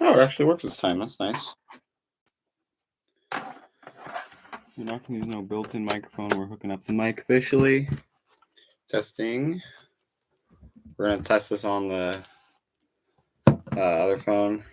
Oh, it actually works this time. That's nice. We're not going to use no built-in microphone. We're hooking up the mic officially. Testing. We're going to test this on the other phone.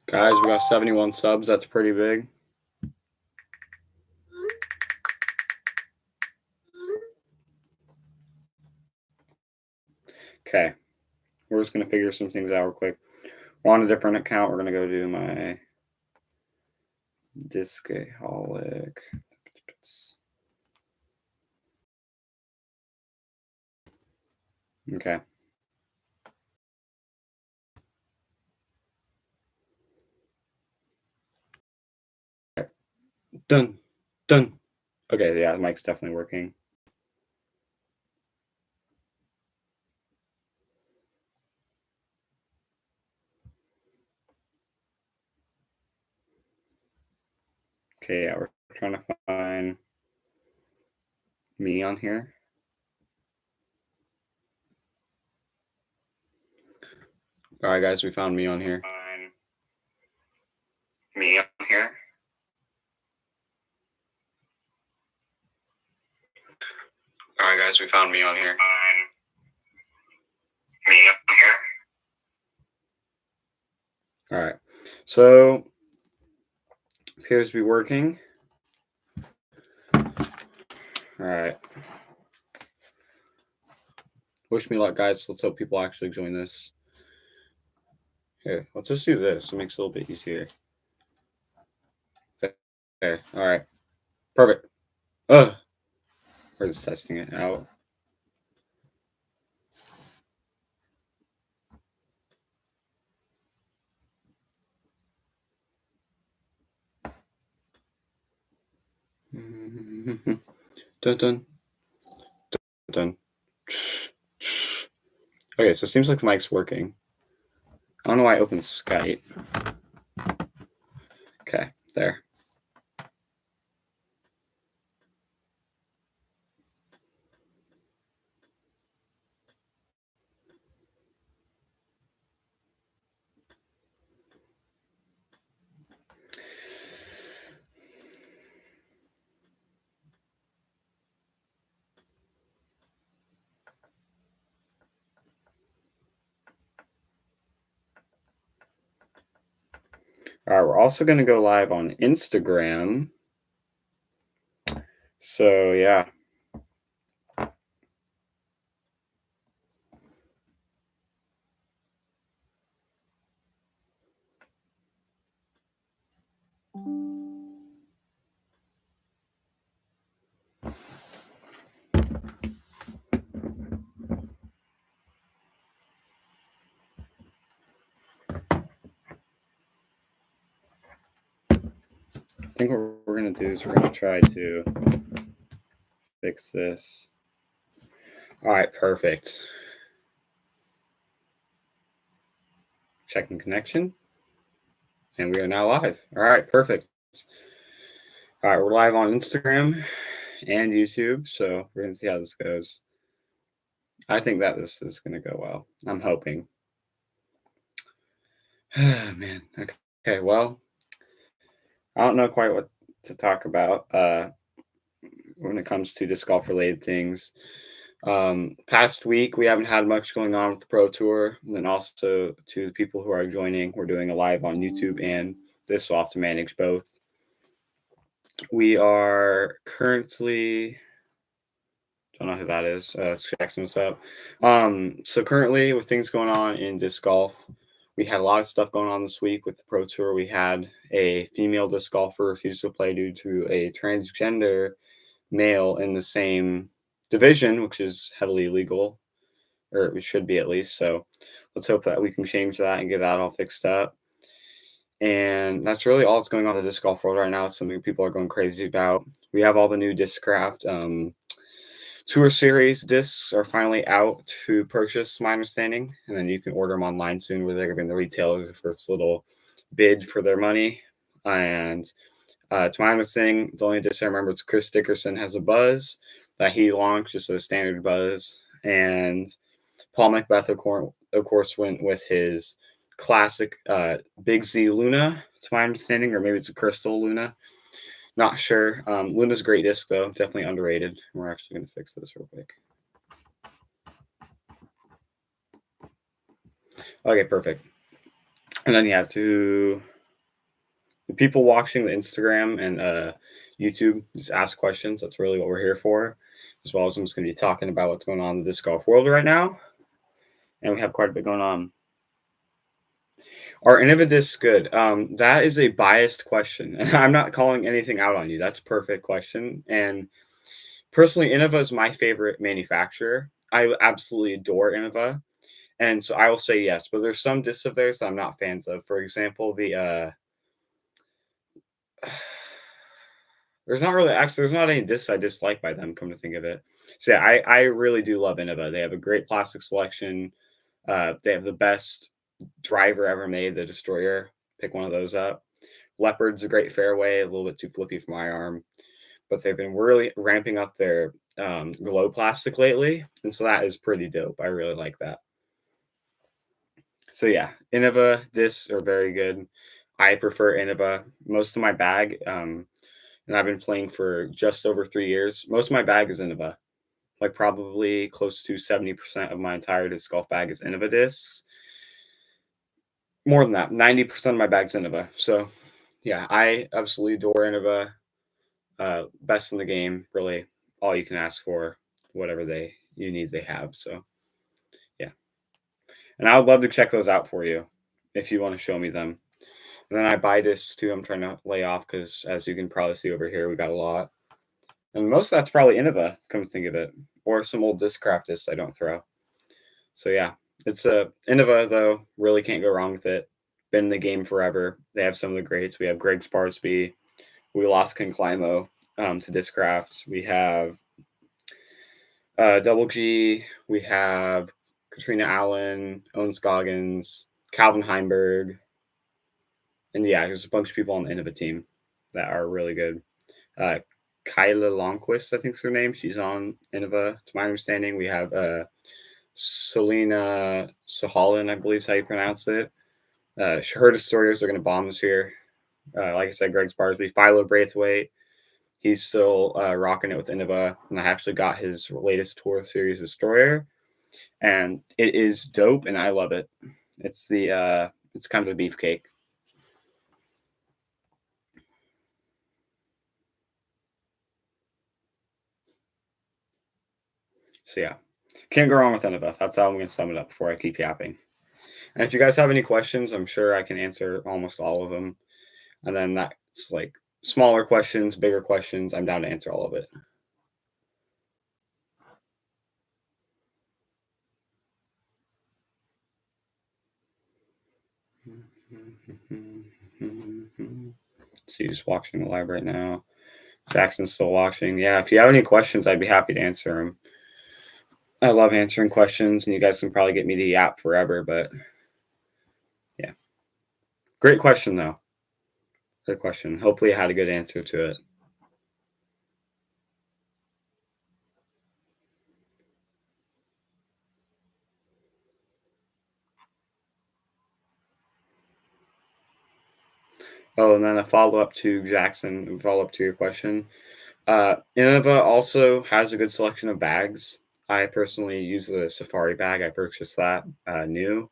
Guys, we got 71 subs. That's pretty big. Okay. We're just going to figure some things out real quick. We're on a different account. We're going to go do my Discaholic. Okay. Done. Okay, yeah, the mic's definitely working. Okay, yeah, we're trying to find me on here. All right, guys, we found me on here. Me on here. All right, guys, we found me on here. Me on here. All right, so appears to be working. All right. Wish me luck, guys. Let's hope people actually join this. Here, let's just do this. It makes it a little bit easier. There. All right. Perfect. We're just testing it out. Dun. Okay, so it seems like the mic's working. I don't know why I opened Skype. Okay, there. All right, we're also going to go live on Instagram. So, yeah. I think what we're going to do is we're going to try to fix this. All right, perfect. Checking connection. And we are now live. All right, perfect. All right, we're live on Instagram and YouTube, so we're going to see how this goes. I think that this is going to go well. I'm hoping. Man. Okay, well, I don't know quite what to talk about when it comes to disc golf related things. Past week, we haven't had much going on with the Pro Tour. And then also to the people who are joining, we're doing a live on YouTube and this, so I'll have to manage both. We are currently, don't know who that is. Let's check some stuff. So currently, with things going on in disc golf, we had a lot of stuff going on this week with the Pro Tour. We had a female disc golfer refuse to play due to a transgender male in the same division, which is heavily illegal, or it should be at least. So let's hope that we can change that and get that all fixed up. And that's really all that's going on in the disc golf world right now. It's something people are going crazy about. We have all the new Discraft Tour Series discs are finally out to purchase, my understanding. And then you can order them online soon, where they're giving the retailers the first little bid for their money. And to my understanding, the only disc I remember is Chris Dickerson has a buzz that he launched, just a standard buzz. And Paul Macbeth, of course, went with his classic Big Z Luna, to my understanding, or maybe it's a Crystal Luna. Not sure. Luna's a great disc, though. Definitely underrated. We're actually going to fix this real quick. Okay, perfect. And then, yeah, to the people watching the Instagram and YouTube, just ask questions. That's really what we're here for. As well as I'm just going to be talking about what's going on in the disc golf world right now. And we have quite a bit going on. Are Innova discs good? That is a biased question. And I'm not calling anything out on you. That's a perfect question. And personally, Innova is my favorite manufacturer. I absolutely adore Innova. And so I will say yes, but there's some discs of theirs that I'm not fans of. For example, there's not any discs I dislike by them, come to think of it. So yeah, I really do love Innova. They have a great plastic selection. They have the best driver ever made, the Destroyer. Pick one of those up. Leopard's a great fairway, a little bit too flippy for my arm, but they've been really ramping up their glow plastic lately, and so that is pretty dope. I really like that. So yeah, Innova discs are very good. I prefer Innova. Most of my bag, and I've been playing for just over 3 years. Most of my bag is Innova. Like probably close to 70% of my entire disc golf bag is Innova discs. More than that, 90% of my bag's Innova. So yeah, I absolutely adore Innova. Best in the game, really. All you can ask for, whatever you need, they have. So yeah, and I would love to check those out for you if you want to show me them. And then I buy this too. I'm trying to lay off because, as you can probably see over here, we got a lot, and most of that's probably Innova. Come to think of it, or some old Discraft discs I don't throw. So yeah, it's a Innova though. Really can't go wrong with it. Been in the game forever. They have some of the greats. We have Greg Sparsby. We lost Ken Climo to Discraft. We have Double G. We have Katrina Allen, Owen Scoggins, Calvin Heimberg, and yeah, there's a bunch of people on the Innova team that are really good. Kyla Longquist, I think is her name. She's on Innova, to my understanding. We have Selena Sahalan, I believe is how you pronounce it. Her Destroyers are going to bomb us here. Like I said, Greg Sparsby, Philo Braithwaite. He's still rocking it with Innova, and I actually got his latest Tour Series Destroyer, and it is dope, and I love it. It's it's kind of a beefcake. So yeah, can't go wrong with Innova. That's how I'm going to sum it up before I keep yapping. And if you guys have any questions, I'm sure I can answer almost all of them. And then that's like smaller questions, bigger questions. I'm down to answer all of it. So you're just watching the live right now. Jackson's still watching. Yeah, if you have any questions, I'd be happy to answer them. I love answering questions, and you guys can probably get me to yap forever, but yeah. Great question, though. Good question. Hopefully, I had a good answer to it. Oh, and then a follow up to Jackson, follow up to your question. Innova also has a good selection of bags. I personally use the Safari bag. I purchased that new.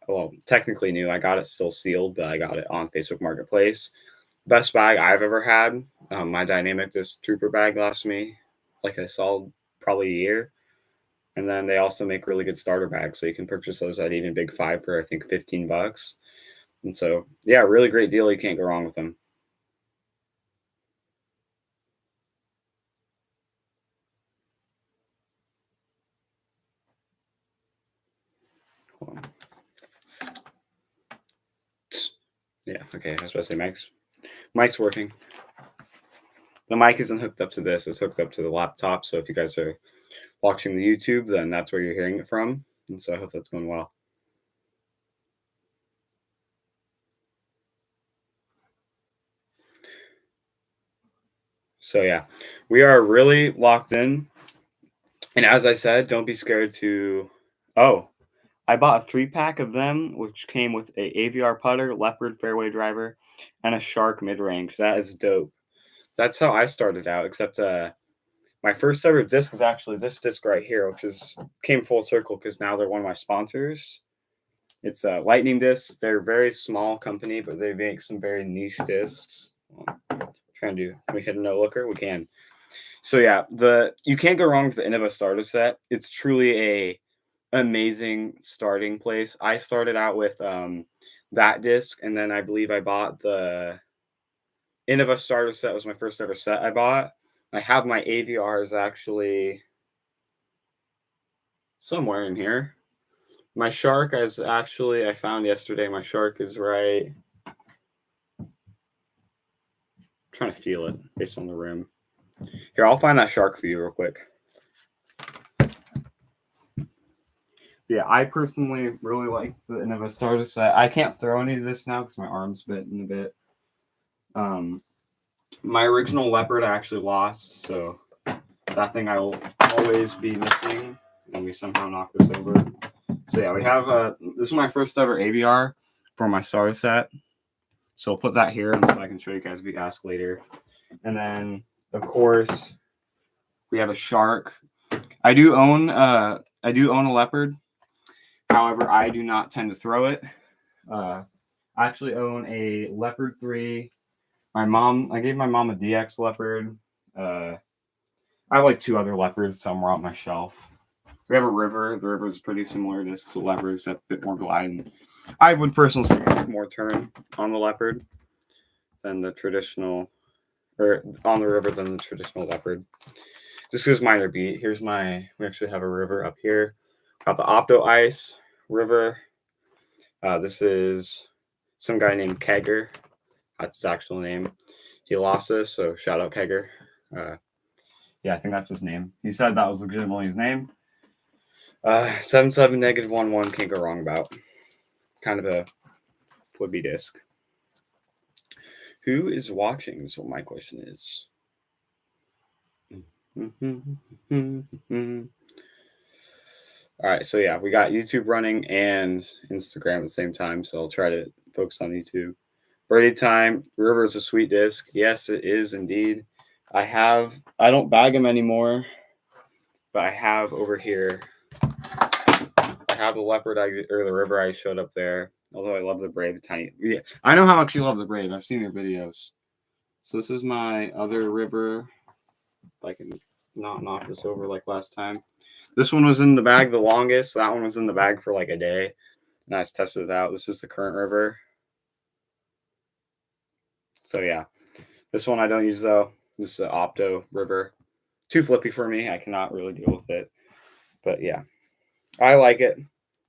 Well, technically new. I got it still sealed, but I got it on Facebook Marketplace. Best bag I've ever had. My Dynamic Disc Trooper bag lasts me like a solid probably a year. And then they also make really good starter bags, so you can purchase those at Even Big Five for I think $15. And so yeah, really great deal. You can't go wrong with them. Hold on. Yeah, okay. I was supposed to say Mike's working. The mic isn't hooked up to this, it's hooked up to the laptop. So if you guys are watching the YouTube, then that's where you're hearing it from. And so I hope that's going well. So yeah, we are really locked in. And as I said, don't be scared to. Oh, I bought a 3 pack of them, which came with a AVR putter, leopard fairway driver, and a shark mid range. That is dope. That's how I started out. Except my first ever disc is actually this disc right here, which is came full circle because now they're one of my sponsors. It's a Lightning Discs. They're a very small company, but they make some very niche discs. Trying to do. Can we hit a no looker? We can. So yeah, you can't go wrong with the Innova starter set. It's truly a amazing starting place. I started out with that disc, and then I believe I bought the Innova starter set. Was my first ever set I bought. I have my AVRs actually somewhere in here. My shark is actually I found yesterday. My shark is right. I'm trying to feel it based on the rim. Here, I'll find that shark for you real quick. Yeah, I personally really like the Innova starter set. I can't throw any of this now because my arm's bitten a bit. My original leopard I actually lost, so that thing I will always be missing. And we somehow knocked this over. So yeah, we have this is my first ever AVR for my starter set. So I'll put that here so I can show you guys if you ask later. And then of course we have a shark. I do own a leopard. However, I do not tend to throw it. I actually own a Leopard 3. I gave my mom a DX Leopard. I have like 2 other leopards somewhere on my shelf. We have a river. The river is pretty similar to leopard, except a bit more glide. I would personally say more turn on the leopard than the traditional, or on the river than the traditional leopard. Just because mine are beat. We actually have a river up here. Got the Opto Ice river. This is some guy named Kegger. That's his actual name. He lost this, so shout out Kegger. Yeah, I think that's his name. He said that was legitimately his name. 77 -11 can't go wrong about. Kind of a flibby disc. Who is watching is what my question is. All right, so yeah, we got YouTube running and Instagram at the same time, so I'll try to focus on YouTube. Birdie time. River is a sweet disc. Yes, it is indeed. I don't bag them anymore, but I have over here. I have the leopard or the river I showed up there. Although I love the Brave tiny. Yeah, I know how much you love the Brave. I've seen your videos. So this is my other river. If I can not knock this over like last time. This one was in the bag the longest. That one was in the bag for like a day. And I just tested it out. This is the current river. So yeah. This one I don't use though. This is the Opto river. Too flippy for me. I cannot really deal with it. But yeah. I like it.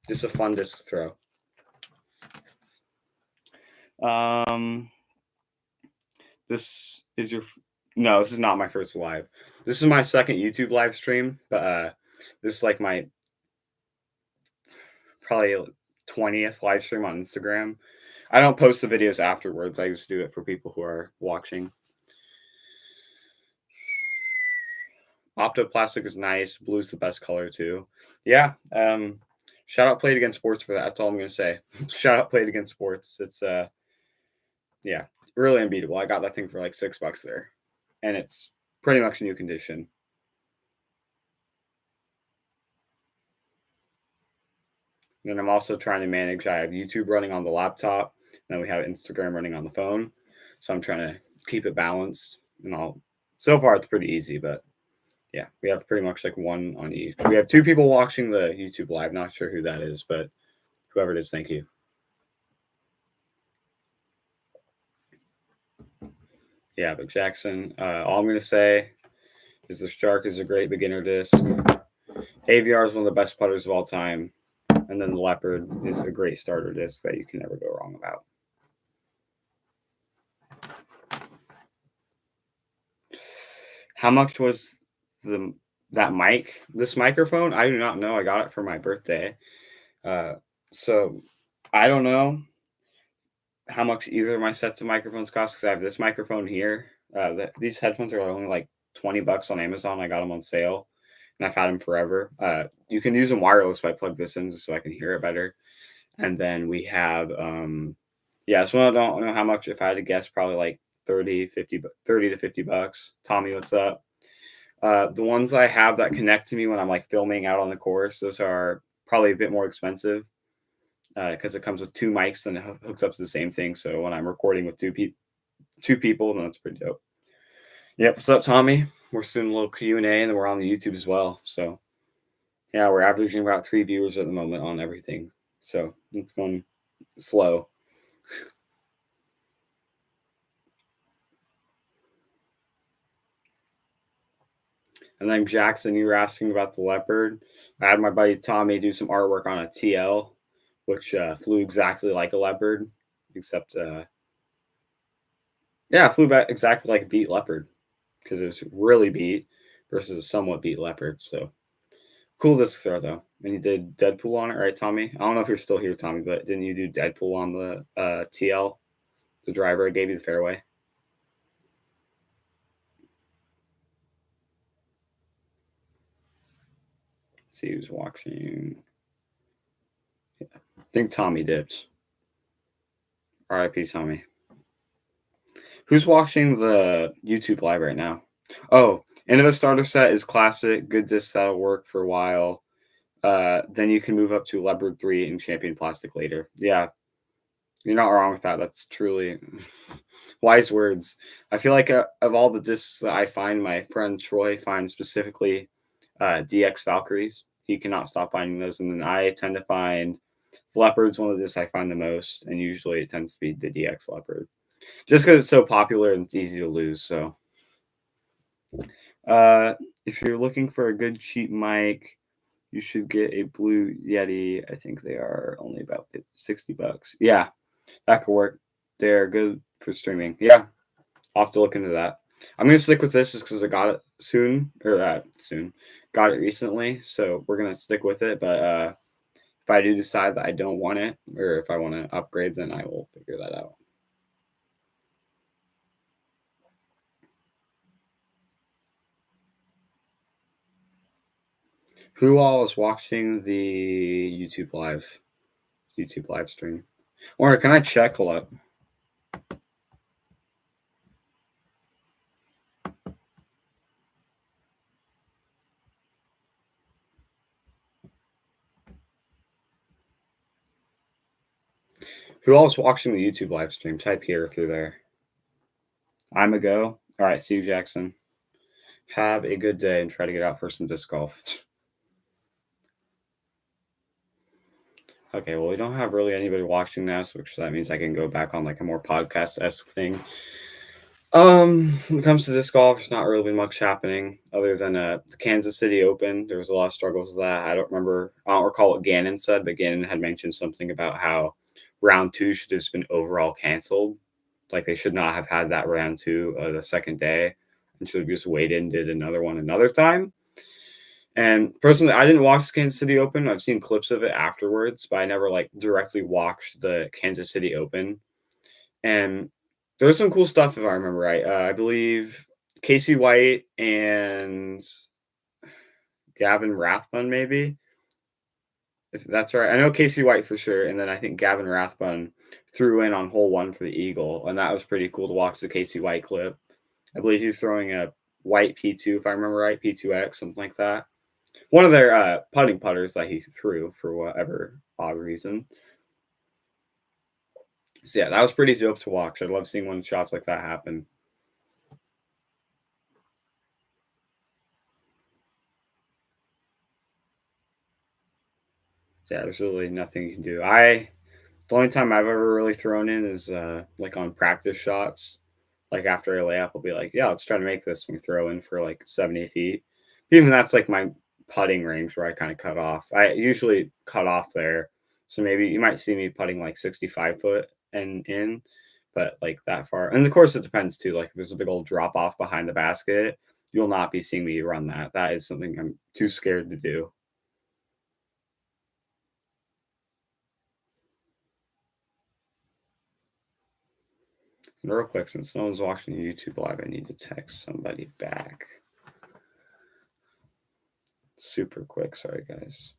Just a fun disc to throw. This is not my first live. This is my second YouTube live stream, but this is like my probably 20th live stream on Instagram. I don't post the videos afterwards. I just do it for people who are watching. Optoplastic is nice. Blue's the best color too. Yeah. Shout out Played Against Sports for that. That's all I'm gonna say. Shout out Played Against Sports. It's yeah, really unbeatable. I got that thing for like $6 there, and it's pretty much new condition. And I'm also trying to manage. I have YouTube running on the laptop, and then we have Instagram running on the phone. So I'm trying to keep it balanced. And so far it's pretty easy, but yeah, we have pretty much like one on each. We have 2 people watching the YouTube live. Not sure who that is, but whoever it is, thank you. Yeah, but Jackson, all I'm going to say is the Shark is a great beginner disc. AVR is one of the best putters of all time. And then the Leopard is a great starter disc that you can never go wrong about. How much was that mic? This microphone? I do not know. I got it for my birthday. So I don't know how much either of my sets of microphones cost because I have this microphone here. These headphones are only like $20 on Amazon. I got them on sale, and I've had them forever. You can use them wireless if I plug this in so I can hear it better. And then we have, yeah, so I don't know how much. If I had to guess, probably like 30 to $50. Tommy, what's up? The ones I have that connect to me when I'm like filming out on the course, those are probably a bit more expensive because it comes with two mics and it hooks up to the same thing. So when I'm recording with two people, then that's pretty dope. Yep. What's up, Tommy? We're doing a little Q&A, and then we're on the YouTube as well. So yeah, we're averaging about 3 viewers at the moment on everything. So it's going slow. And then Jackson, you were asking about the leopard. I had my buddy Tommy do some artwork on a TL, which flew exactly like a leopard, except yeah, it flew back exactly like a beat leopard because it was really beat versus a somewhat beat leopard. So cool disc throw though. And you did Deadpool on it, right, Tommy? I don't know if you're still here, Tommy, but didn't you do Deadpool on the TL, the driver I gave you the fairway? Let's see who's watching. Yeah. I think Tommy dipped. RIP Tommy. Who's watching the YouTube live right now? Oh, end of a starter set is classic. Good disc that'll work for a while. Then you can move up to Leopard 3 and Champion Plastic later. Yeah, you're not wrong with that. That's truly wise words. I feel like of all the discs that I find, my friend Troy finds specifically DX Valkyries. He cannot stop finding those. And then I tend to find Leopard's one of the discs I find the most. And usually it tends to be the DX Leopard. Just because it's so popular and it's easy to lose. So if you're looking for a good cheap mic, you should get a Blue Yeti. I think they are only about $60. Yeah, that could work. They're good for streaming. Yeah, I'll have to look into that. I'm gonna stick with this just because I got it soon, got it recently, so we're gonna stick with it. But if I do decide that I don't want it, or if I want to upgrade, then I will figure that out. Who all is watching the YouTube live stream? Or can I check? Hold up. Who all is watching the YouTube live stream? Type here if you're there. I'm a go. All right, see you, Jackson. Have a good day and try to get out for some disc golf. Okay, well, we don't have really anybody watching now, so that means I can go back on like a more podcast-esque thing. When it comes to disc golf, there's not really been much happening other than the Kansas City Open. There was a lot of struggles with that. I don't recall what Gannon said, but Gannon had mentioned something about how round 2 should have just been overall canceled. Like they should not have had that round 2 the second day and should have just waited and did another one another time. And personally, I didn't watch the Kansas City Open. I've seen clips of it afterwards, but I never like directly watched the Kansas City Open. And there was some cool stuff if I remember right. I believe Casey White and Gavin Rathbun, maybe, if that's right. I know Casey White for sure, and then I think Gavin Rathbun threw in on hole 1 for the Eagle, and that was pretty cool to watch the Casey White clip. I believe he was throwing a white P2, if I remember right, P2X, something like that. One of their putting putters that he threw for whatever odd reason. So yeah, that was pretty dope to watch. I love seeing when shots like that happen. Yeah, there's really nothing you can do. The only time I've ever really thrown in is like on practice shots. Like after a layup, I'll be like, yeah, let's try to make this. We throw in for like 70 feet. Even that's like my putting range where I kind of cut off. I usually cut off there. So maybe you might see me putting like 65 foot and in, but like that far. And of course, it depends too. Like if there's a big old drop off behind the basket, you'll not be seeing me run that. That is something I'm too scared to do. And real quick, since no one's watching YouTube live, I need to text somebody back. Super quick, sorry guys.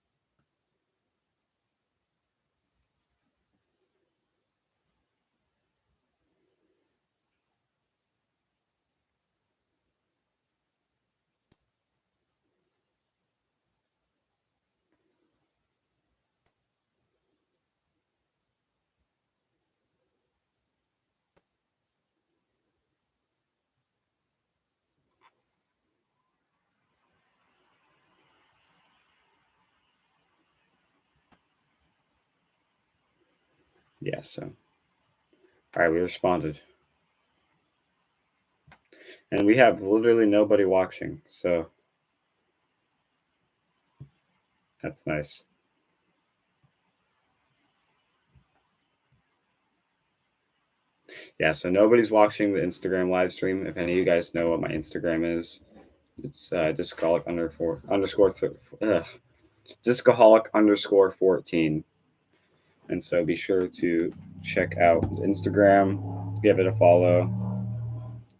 Yeah, so all right, we responded. And we have literally nobody watching, so that's nice. Yeah, so nobody's watching the Instagram live stream. If any of you guys know what my Instagram is, it's discaholic_14. And so be sure to check out Instagram, give it a follow.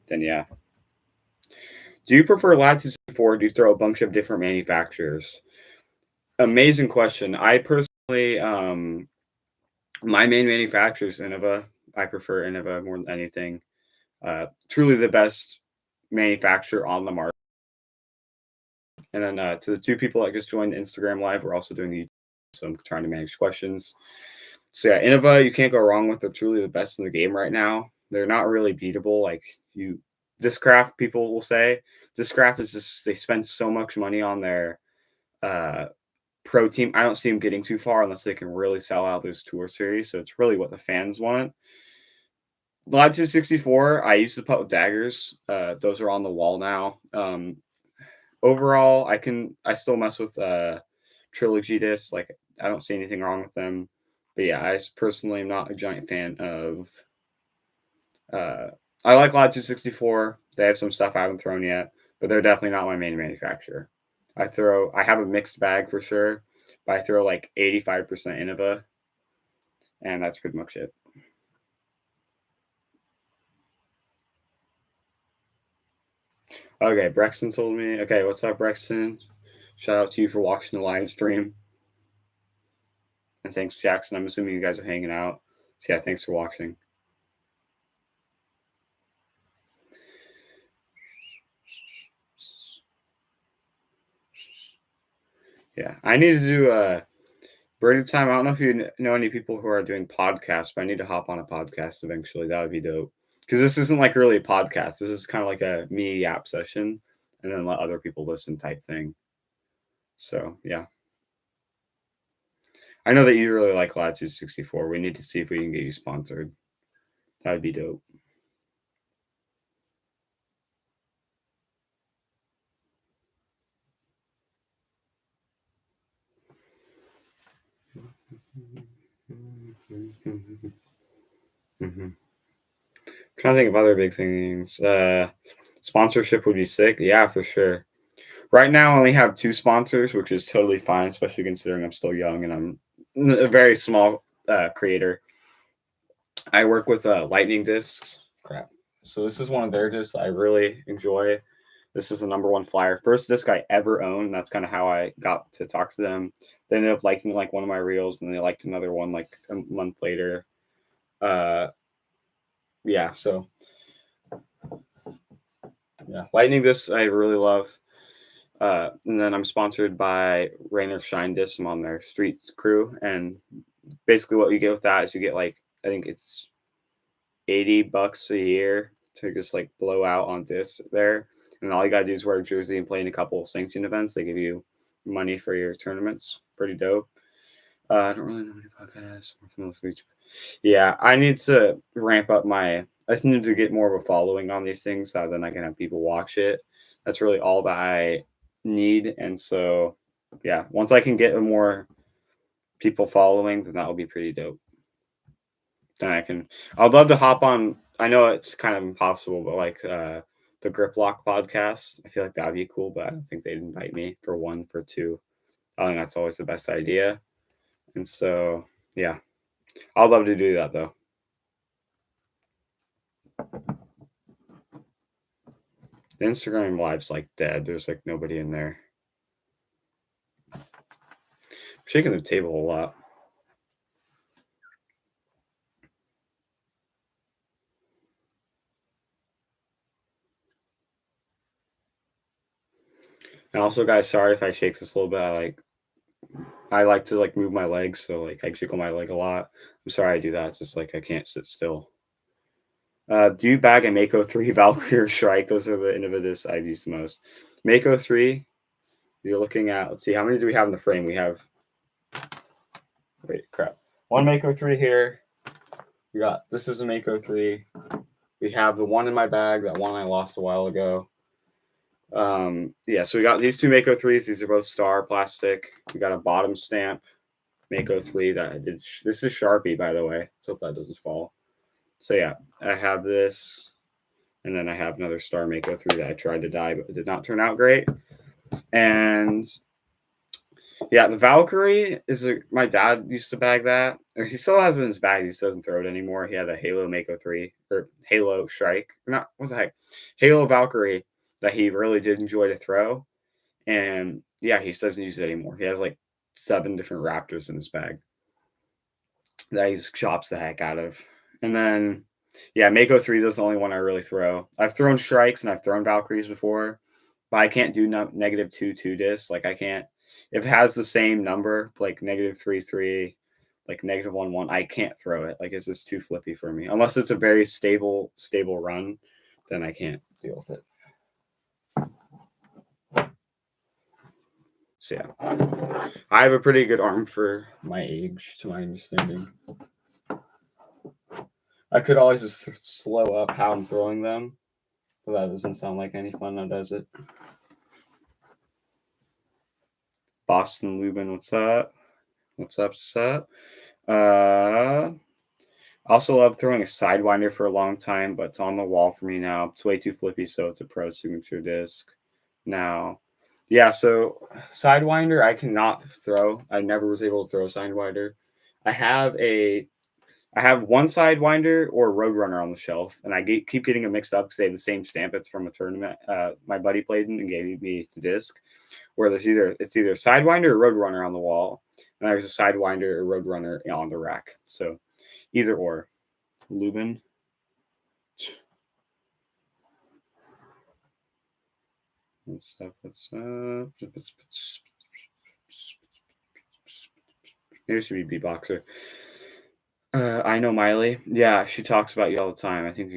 Then yeah. Do you prefer Latitude 64 or do you throw a bunch of different manufacturers? Amazing question. I personally, my main manufacturer is Innova. I prefer Innova more than anything. Truly the best manufacturer on the market. And then to the two people that just joined Instagram Live, we're also doing the YouTube, so I'm trying to manage questions. So yeah, Innova, you can't go wrong with. They're truly the best in the game right now. They're not really beatable. Like Discraft people will say. Discraft is just they spend so much money on their pro team. I don't see them getting too far unless they can really sell out those tour series. So it's really what the fans want. Latitude 64, I used to put with daggers. Those are on the wall now. Overall, I still mess with trilogy discs. Like I don't see anything wrong with them. But yeah, I personally am not a giant fan of I like Latitude 64. They have some stuff I haven't thrown yet, but they're definitely not my main manufacturer. I have a mixed bag for sure, but I throw like 85% Innova, and that's pretty much it. Okay, Brexton told me. Okay, what's up, Brexton? Shout out to you for watching the live stream. And thanks, Jackson. I'm assuming you guys are hanging out. So yeah, thanks for watching. Yeah, I need to do a Birdie time. I don't know if you know any people who are doing podcasts, but I need to hop on a podcast eventually. That would be dope. Because this isn't like really a podcast. This is kind of like a me yap session, and then let other people listen type thing. So yeah, I know that you really like Latitude 64. We need to see if we can get you sponsored. That would be dope. Mm-hmm. Trying to think of other big things. Sponsorship would be sick. Yeah, for sure. Right now, I only have 2 sponsors, which is totally fine, especially considering I'm still young and I'm a very small creator. I work with Lightning Discs. Crap. So this is one of their discs I really enjoy. This is the number one flyer. First disc I ever owned. That's kind of how I got to talk to them. They ended up liking like one of my reels, and they liked another one like a month later. Uh, yeah. So yeah, Lightning Discs I really love. And then I'm sponsored by Rainer Shine Discs. I'm on their street crew, and basically what you get with that is you get like I think it's $80 a year to just like blow out on discs there. And all you gotta do is wear a jersey and play in a couple of sanctioned events. They give you money for your tournaments. Pretty dope. I don't really know any podcasts. Yeah, I need to ramp up my. I just need to get more of a following on these things, so then I can have people watch it. That's really all that I need. And so, yeah, once I can get more people following, then that will be pretty dope. Then I can. I'd love to hop on. I know it's kind of impossible, but like the Grip Lock podcast, I feel like that'd be cool. But I don't think they'd invite me for one, for two. I think that's always the best idea. And so, yeah, I'd love to do that though. The Instagram live's like dead. There's like nobody in there. I'm shaking the table a lot. And also, guys, sorry if I shake this a little bit. I like to like move my legs, so like I jiggle my leg a lot. I'm sorry I do that. It's just like I can't sit still. Do you bag a Mako 3 Valkyrie or Shrike? Those are the Innovatus I've used the most. Mako 3, you're looking at, let's see, how many do we have in the frame? We have, wait, crap. One Mako 3 here. This is a Mako 3. We have the one in my bag, that one I lost a while ago. Yeah, so we got these two Mako 3s. These are both Star plastic. We got a bottom stamp Mako 3 that I did. This is Sharpie, by the way. Let's hope that doesn't fall. So yeah, I have this, and then I have another Star Mako 3 that I tried to dye, but it did not turn out great. And yeah, the Valkyrie my dad used to bag that, or he still has it in his bag. He just doesn't throw it anymore. He had a Halo Mako 3 or Halo Shrike, not what's the heck, Halo Valkyrie that he really did enjoy to throw. And yeah, he just doesn't use it anymore. He has like 7 different Raptors in his bag that he just chops the heck out of. And then, yeah, Mako 3 is the only one I really throw. I've thrown Shrikes and I've thrown Valkyries before, but I can't do negative 2 discs. Like, I can't, if it has the same number, like negative 3, like negative 1, I can't throw it. Like, it's just too flippy for me. Unless it's a very stable run, then I can't deal with it. So yeah, I have a pretty good arm for my age, to my understanding. I could always just slow up how I'm throwing them, but that doesn't sound like any fun now, does it? Boston Lubin, what's up? What's up? Also love throwing a Sidewinder for a long time, but it's on the wall for me now. It's way too flippy, so it's a pro signature disc now. Yeah, so Sidewinder I cannot throw. I never was able to throw a Sidewinder. I have one Sidewinder or Roadrunner on the shelf, and I keep getting them mixed up because they have the same stamp. It's from a tournament my buddy played in and gave me the disc, where it's either Sidewinder or Roadrunner on the wall, and there's a Sidewinder or Roadrunner on the rack. So either or. Lubin. What's up? Maybe it should be Beatboxer. I know Miley. Yeah, she talks about you all the time. I think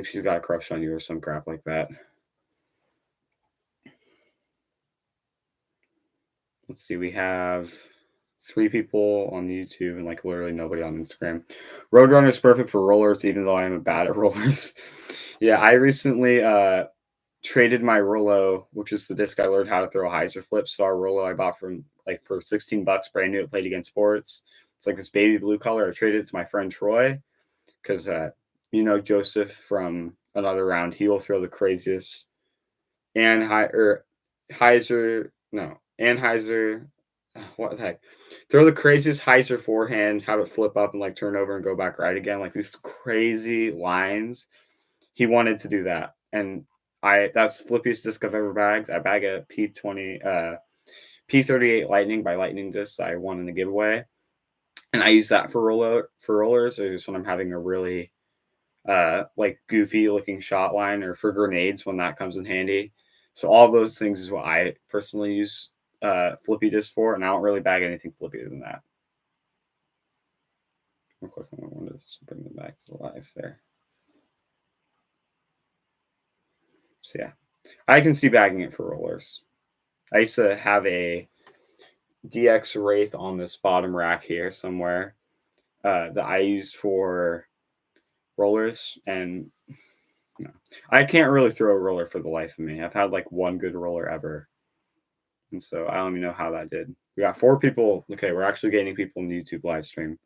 she's got a crush on you or some crap like that. Let's see. We have 3 people on YouTube and like literally nobody on Instagram. Roadrunner is perfect for rollers, even though I am bad at rollers. Yeah, I recently traded my Rollo, which is the disc I learned how to throw a Heiser flip Star Rollo I bought for $16, brand new. It played against sports. It's like this baby blue color. I traded it to my friend Troy because Joseph from another round. He will throw the craziest Heiser. No, Anheuser. What the heck? Throw the craziest Heiser forehand, have it flip up and like turn over and go back right again. Like these crazy lines. He wanted to do that, and that's the flippiest disc I've ever bagged. I bag a P38 Lightning by Lightning disc I won in the giveaway, and I use that for rollers, or just when I'm having a really like goofy looking shot line, or for grenades when that comes in handy. So all those things is what I personally use flippy disc for, and I don't really bag anything flippier than that. Of course, I want to bring them back to life there. So yeah, I can see bagging it for rollers. I used to have a DX Wraith on this bottom rack here somewhere that I used for rollers, and I can't really throw a roller for the life of me. I've had like one good roller ever, and so I don't even know how that did. We got 4 people. Okay, we're actually getting people in the YouTube live stream.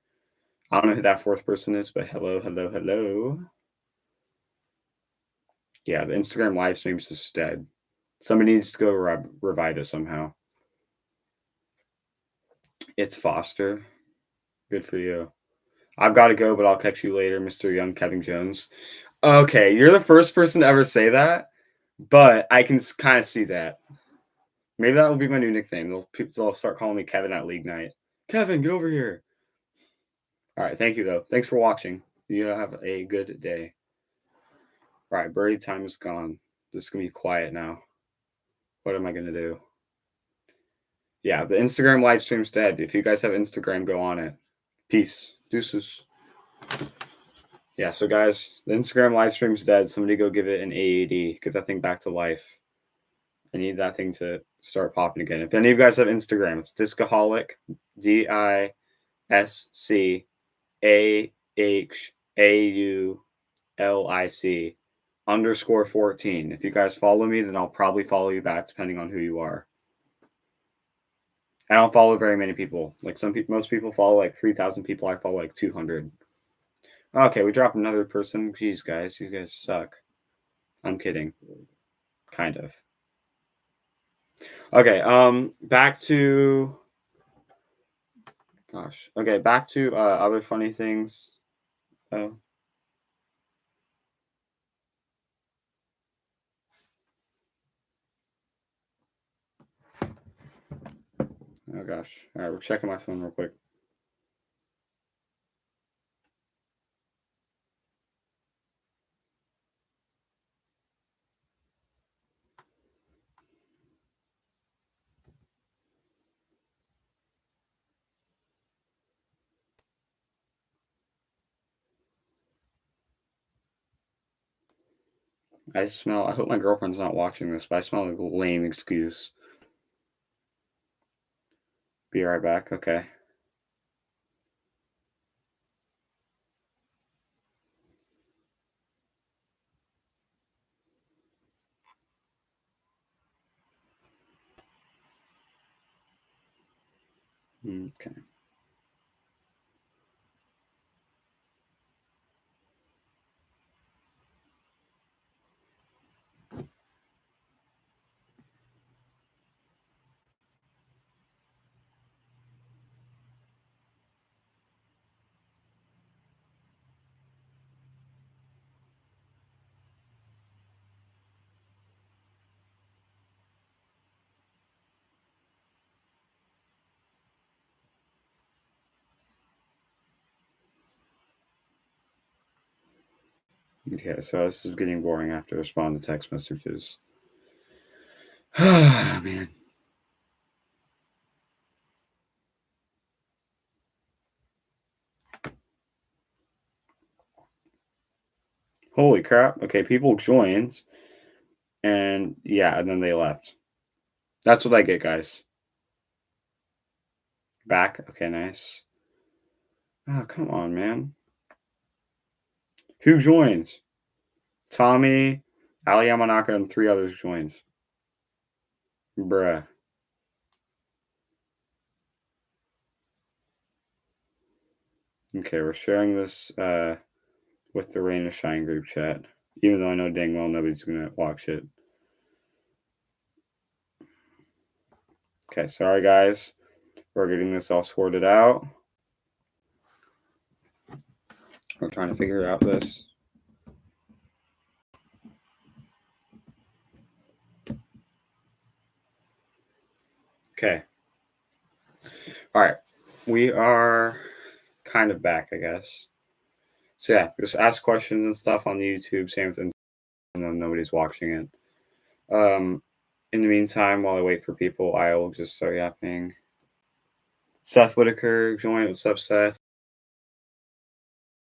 I don't know who that 4th person is, but hello. Yeah, the Instagram live stream is just dead. Somebody needs to go revive it somehow. It's Foster. Good for you. I've got to go, but I'll catch you later, Mr. Young Kevin Jones. Okay, you're the first person to ever say that, but I can kind of see that. Maybe that will be my new nickname. They'll start calling me Kevin at League Night. Kevin, get over here. All right, thank you though. Thanks for watching. You have a good day. All right, birdie time is gone. This is gonna be quiet now. What am I gonna do? Yeah, the Instagram live stream's dead. If you guys have Instagram, go on it. Peace. Deuces. Yeah, so guys, the Instagram live stream's dead. Somebody go give it an AED. Get that thing back to life. I need that thing to start popping again. If any of you guys have Instagram, it's Discaholic, DISCAHAULIC _14. If you guys follow me, then I'll probably follow you back depending on who you are. I don't follow very many people. Like most people follow like 3,000 people. I follow like 200. Okay, we dropped another person. Jeez, guys, you guys suck. I'm kidding. Kind of. Okay, back to other funny things. Oh. Oh gosh. All right, we're checking my phone real quick. I hope my girlfriend's not watching this, but I smell like a lame excuse. Be right back. Okay. Okay. Okay, so this is getting boring after responding to text messages. Man. Holy crap. Okay, people joined and yeah, and then they left. That's what I get, guys. Back. Okay, nice. Oh, come on, man. Who joined? Tommy, Ali Yamanaka, and 3 others joined. Bruh. Okay, we're sharing this with the Rain of Shine group chat, even though I know dang well nobody's gonna watch it. Okay, sorry guys. We're getting this all sorted out. We're trying to figure out this. Okay. All right. We are kind of back, I guess. So yeah, just ask questions and stuff on the YouTube, same with Instagram, when nobody's watching it. In the meantime, while I wait for people, I will just start yapping. Seth Whitaker joined. What's up, Seth?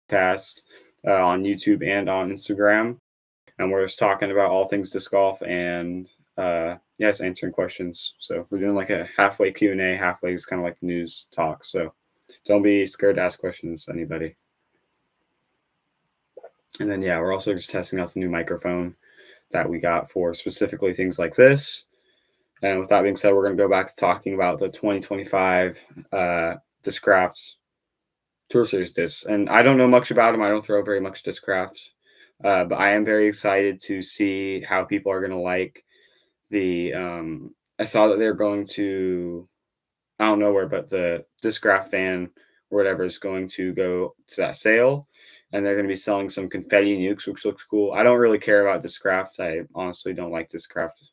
Cast on YouTube and on Instagram, and we're just talking about all things disc golf and yes, answering questions. So we're doing like a halfway Q&A, halfway is kind of like news talk. So don't be scared to ask questions, anybody. And then yeah, we're also just testing out the new microphone that we got for specifically things like this. And with that being said, we're going to go back to talking about the 2025 Discraft Tour Series discs. And I don't know much about them. I don't throw very much Discraft. But I am very excited to see how people are going to like the I saw that they're going to, I don't know where, but the Discraft fan or whatever is going to go to that sale. and they're going to be selling some confetti nukes, which looks cool. I don't really care about Discraft. I honestly don't like Discraft.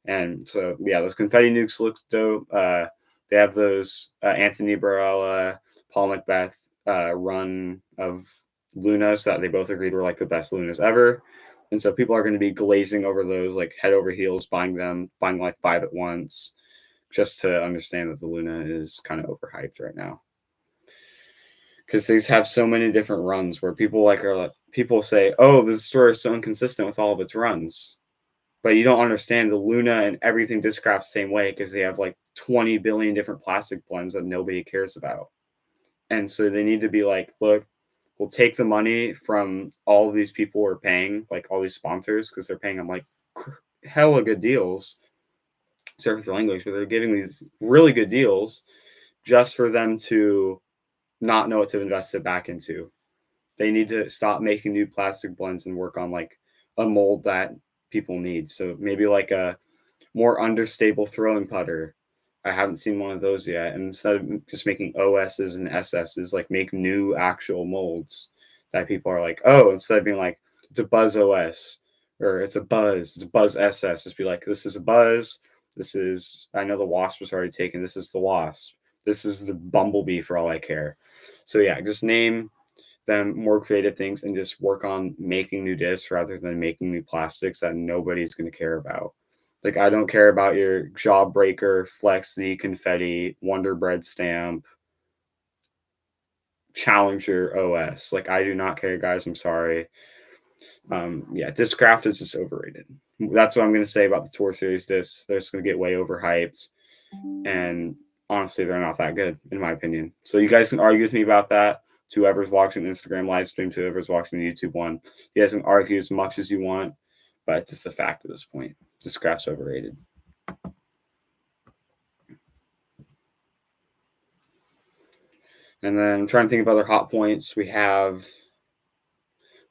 And so, yeah, those confetti nukes look dope. They have those Anthony Barella, Paul Macbeth run of Lunas that they both agreed were like the best Lunas ever. And so people are going to be glazing over those like head over heels, buying like 5 at once, just to understand that the Luna is kind of overhyped right now. Because these have so many different runs where people say, "Oh, the store is so inconsistent with all of its runs," but you don't understand the Luna and everything Discraft the same way because they have like 20 billion different plastic blends that nobody cares about, and so they need to be like, "Look, we'll take the money from all of these people who are paying, like all these sponsors, because they're paying them like hella good deals." Sorry for the language, but they're giving these really good deals just for them to not know what to invest it back into. They need to stop making new plastic blends and work on like a mold that people need. So maybe like a more understable throwing putter. I haven't seen one of those yet. And instead of just making OSs and SSs, like make new actual molds that people are like, oh, instead of being like, it's a Buzz OS or it's a Buzz SS, just be like, this is a Buzz. This is, I know the Wasp was already taken. This is the Wasp. This is the Bumblebee for all I care. So yeah, just name them more creative things and just work on making new discs rather than making new plastics that nobody's going to care about. Like, I don't care about your Jawbreaker, Flexi, Confetti, Wonder Bread stamp, Challenger OS. Like, I do not care, guys. I'm sorry. Yeah, Discraft is just overrated. That's what I'm going to say about the Tour Series discs. They're just going to get way overhyped. And honestly, they're not that good, in my opinion. So you guys can argue with me about that. To whoever's watching the Instagram live stream, to whoever's watching the YouTube one, you guys can argue as much as you want, but it's just a fact at this point. Discraft's overrated. And then I'm trying to think of other hot points. We have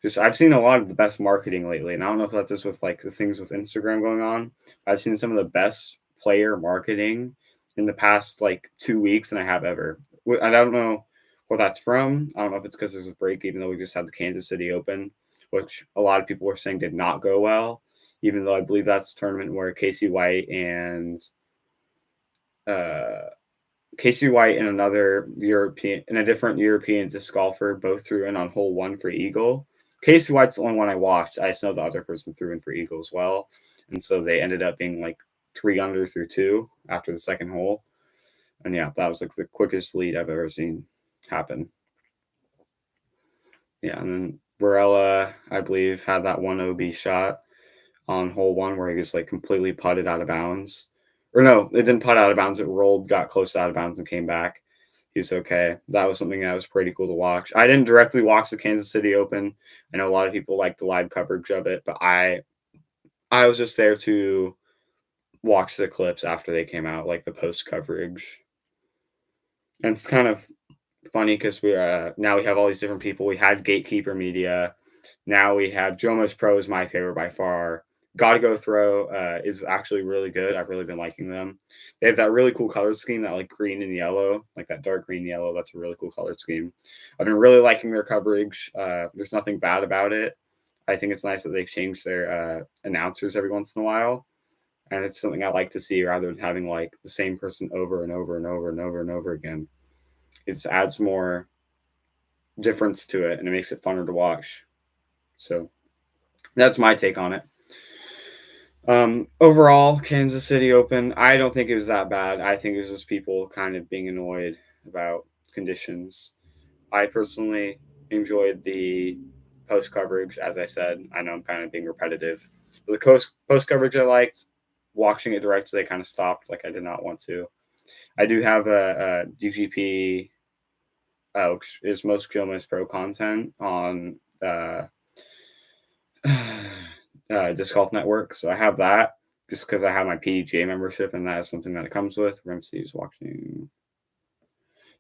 just, I've seen a lot of the best marketing lately, and I don't know if that's just with like the things with Instagram going on. I've seen some of the best player marketing in the past like 2 weeks than I have ever. I don't know where that's from. I don't know if it's because there's a break, even though we just had the Kansas City Open, which a lot of people were saying did not go well, even though I believe that's a tournament where Casey White and another European and a different European disc golfer both threw in on hole 1 for eagle. Casey White's the only one I watched. I just know the other person threw in for eagle as well, and so they ended up being like 3 under through 2 after the second hole. And yeah, that was like the quickest lead I've ever seen happen. Yeah, and then Barella, I believe, had that one OB shot on hole 1 where he just like completely putted out of bounds. Or no, it didn't putt out of bounds. It rolled, got close to out of bounds, and came back. He was okay. That was something that was pretty cool to watch. I didn't directly watch the Kansas City Open. I know a lot of people like the live coverage of it, but I was just there to watch the clips after they came out, like the post coverage. And it's kind of funny because now we have all these different people. We had Gatekeeper Media. Now we have Jomas Pro is my favorite by far. Gotta Go Throw is actually really good. I've really been liking them. They have that really cool color scheme, that like green and yellow, like that dark green yellow. That's a really cool color scheme. I've been really liking their coverage. There's nothing bad about it. I think it's nice that they change their announcers every once in a while. And it's something I like to see rather than having like the same person over and over and over and over and over again. It adds more difference to it and it makes it funner to watch. So that's my take on it. Overall, Kansas City Open, I don't think it was that bad. I think it was just people kind of being annoyed about conditions. I personally enjoyed the post coverage. As I said, I know I'm kind of being repetitive. But the post coverage I liked. Watching it directly, I kind of stopped. Like, I did not want to. I do have a DGP, which is most Jomas Pro content on Disc Golf Network. So I have that just because I have my PDGA membership, and that is something that it comes with. Ramsey is watching.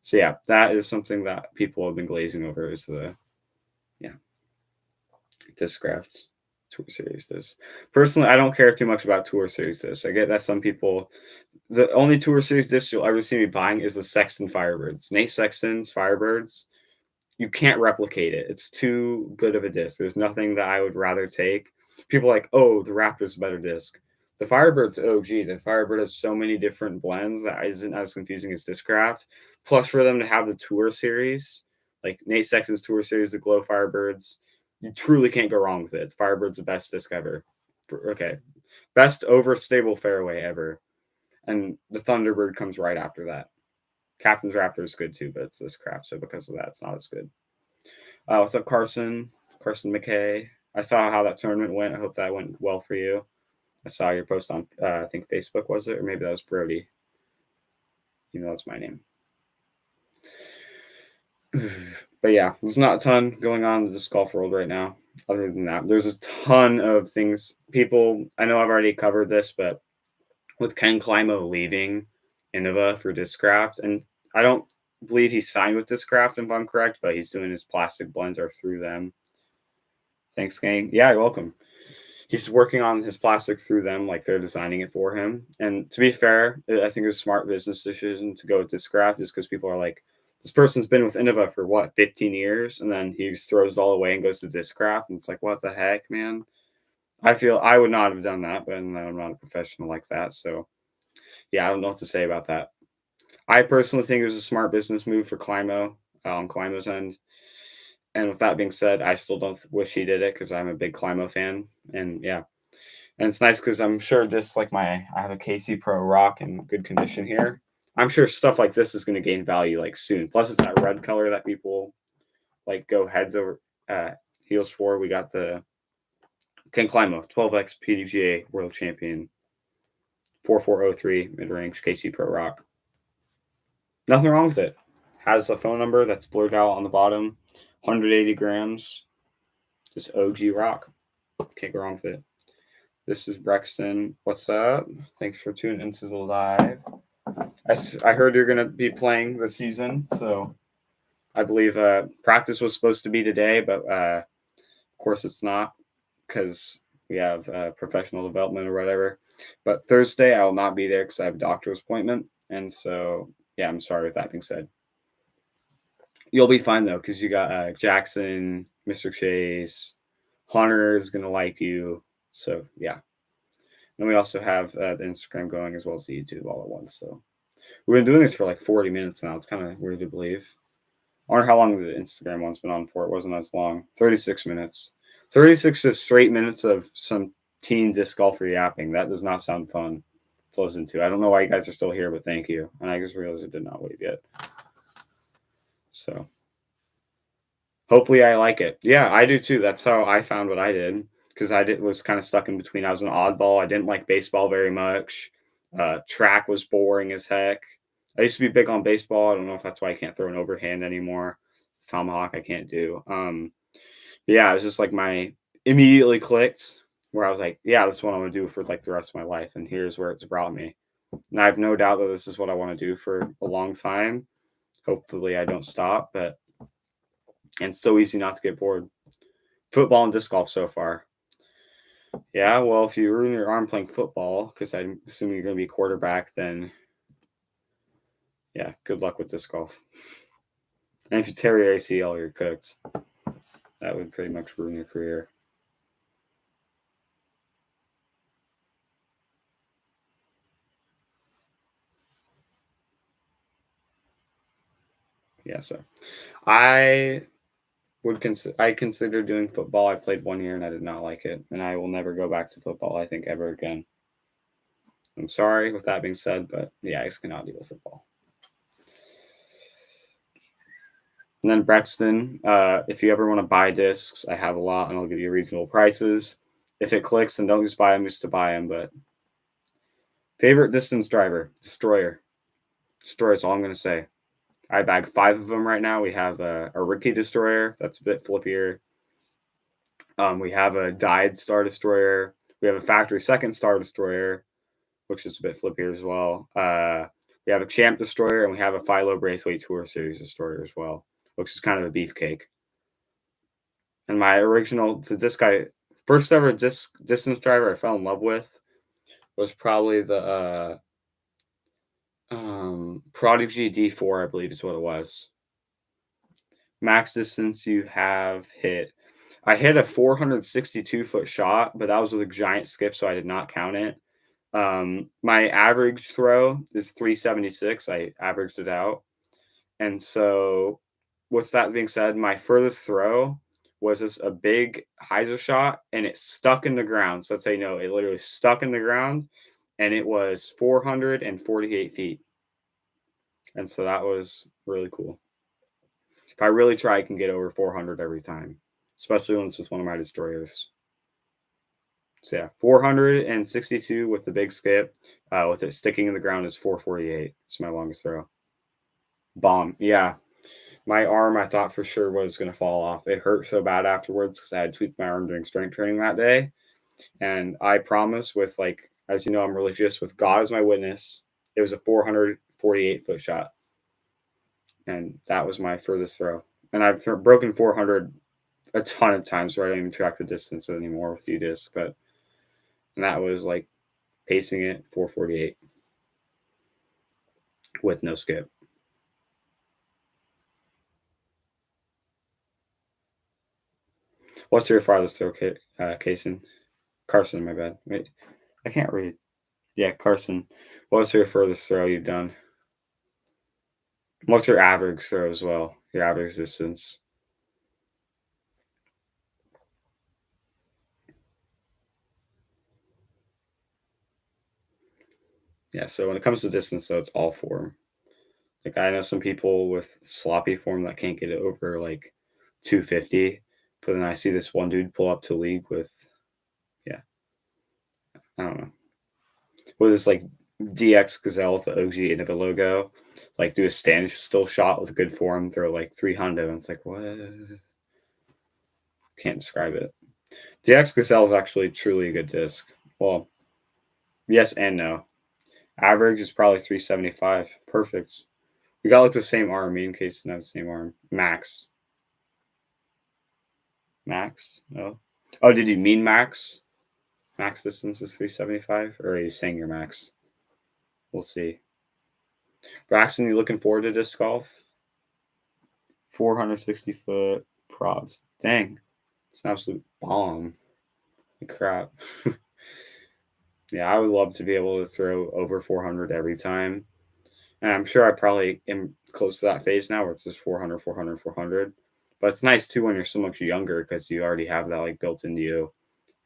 So yeah, that is something that people have been glazing over, is the Discraft Tour Series disc. Personally, I don't care too much about Tour Series discs. I get that some people, the only Tour Series disc you'll ever see me buying is the Sexton Firebirds. Nate Sexton's Firebirds. you can't replicate it. It's too good of a disc. There's nothing that I would rather take. People are like, oh, the Raptor's a better disc. The Firebird's OG. The Firebird has so many different blends that isn't as confusing as Discraft. Plus, for them to have the Tour series, like Nate Sexton's Tour series, the Glow Firebirds, you truly can't go wrong with it. Firebird's the best disc ever. Okay. Best overstable fairway ever. And the Thunderbird comes right after that. Captain's Raptor is good too, but it's Discraft, so because of that, it's not as good. What's up, Carson? Carson McKay. I saw how that tournament went. I hope that went well for you. I saw your post on, I think Facebook, was it? Or maybe that was Brody. You know, that's my name. But yeah, there's not a ton going on in the disc golf world right now. Other than that, there's a ton of things. People, I know I've already covered this, but with Ken Climo leaving Innova for Discraft, and I don't believe he signed with Discraft, if I'm correct, but he's doing his plastic blends are through them. Thanks, gang. Yeah, you're welcome. He's working on his plastic through them, like they're designing it for him. And to be fair, I think it's a smart business decision to go with Discraft, just because people are like, this person's been with Innova for what, 15 years? And then he throws it all away and goes to Discraft. And it's like, what the heck, man? I feel I would not have done that, but I'm not a professional like that. So, yeah, I don't know what to say about that. I personally think it was a smart business move for Climo on Climo's end. And with that being said, I still don't wish he did it because I'm a big Climo fan. And yeah, and it's nice because I'm sure this, like I have a KC Pro Rock in good condition here. I'm sure stuff like this is going to gain value like soon. Plus, it's that red color that people like go heads over heels for. We got the Ken Climo, 12x PDGA World Champion, 4403 mid range KC Pro Rock. Nothing wrong with it. Has a phone number that's blurred out on the bottom. 180 grams. Just OG rock. Can't go wrong with it. This is Brexton. What's up? Thanks for tuning into the live. I heard you're going to be playing this season, so I believe practice was supposed to be today, but of course it's not because we have professional development or whatever. But Thursday I will not be there because I have a doctor's appointment, and so yeah, I'm sorry with that being said. You'll be fine though because you got Jackson, Mr. Chase, Hunter is going to like you, so yeah. And we also have the Instagram going as well as the YouTube all at once. So we've been doing this for like 40 minutes now. It's kind of weird to believe. I wonder how long the Instagram one's been on for. It wasn't as long. 36 minutes. 36 is straight minutes of some teen disc golfer yapping. That does not sound fun to listen to. I don't know why you guys are still here, but thank you. And I just realized I did not leave yet. So hopefully I like it. Yeah, I do too. That's how I found what I did. Because was kind of stuck in between. I was an oddball. I didn't like baseball very much. Track was boring as heck. I used to be big on baseball. I don't know if that's why I can't throw an overhand anymore. It's tomahawk I can't do. Yeah, it was just like my immediately clicked where I was like, yeah, this is what I'm gonna do for like the rest of my life, and here's where it's brought me. And I have no doubt that this is what I want to do for a long time. Hopefully, I don't stop, but and it's so easy not to get bored. Football and disc golf so far. Yeah, well, if you ruin your arm playing football, because I'm assuming you're going to be a quarterback, then yeah, good luck with disc golf. And if you tear your ACL, you're cooked. That would pretty much ruin your career. Yeah, so I consider doing football. I played 1 year and I did not like it, and I will never go back to football, I think, ever again. I'm sorry with that being said, but yeah, I just cannot deal with football. And then Brexton, if you ever want to buy discs, I have a lot and I'll give you reasonable prices. If it clicks, then don't just buy them just to buy them. But favorite distance driver, Destroyer. Destroyer is all I'm going to say. I bag 5 of them right now. We have a Ricky Destroyer. That's a bit flippier. We have a dyed Star Destroyer. We have a factory second Star Destroyer, which is a bit flippier as well. We have a Champ Destroyer, and we have a Philo Braithwaite Tour Series Destroyer as well, which is kind of a beefcake. And my original, first ever distance driver I fell in love with was probably the Prodigy D4, I believe is what it was. max distance you have hit. I hit a 462-foot shot, but that was with a giant skip, so I did not count it. My average throw is 376. I averaged it out. And so, with that being said, my furthest throw was just a big hyzer shot, and it stuck in the ground. So that's how you know it literally stuck in the ground, and it was 448 feet. And so that was really cool. If I really try, I can get over 400 every time, especially when it's with one of my destroyers. So yeah, 462 with the big skip, with it sticking in the ground is 448. It's my longest throw. Bomb. Yeah, my arm I thought for sure was going to fall off. It hurt so bad afterwards because I had tweaked my arm during strength training that day. And I promise, with like, as you know, I'm religious, with God as my witness, it was a 448-foot shot. And that was my furthest throw. And I've broken 400 a ton of times, so I don't even track the distance anymore with UDisc. But and that was like pacing it 448 with no skip. What's your farthest throw, Kaysen? Carson, my bad. Wait, I can't read. Yeah, Carson. What's your furthest throw you've done? What's your average throw as well? Your average distance. Yeah, so when it comes to distance, though, it's all form. Like I know some people with sloppy form that can't get it over like 250, but then I see this one dude pull up to league with, yeah, I don't know, with this like DX Gazelle with the OG into the logo, like do a stand still shot with good form, throw like 300, and it's like what? Can't describe it. DX Gazelle is actually truly a good disc. Well, yes and no. Average is probably 375. Perfect. We got like the same arm. Me and Casey have the same arm. Max. Max? No. Oh, did you mean max? Max distance is 375? Or are you saying your max? We'll see. Braxton, you looking forward to disc golf? 460-foot props. Dang. It's an absolute bomb. Crap. Yeah, I would love to be able to throw over 400 every time. And I'm sure I probably am close to that phase now where it's just 400, 400, 400. But it's nice too when you're so much younger because you already have that like built into you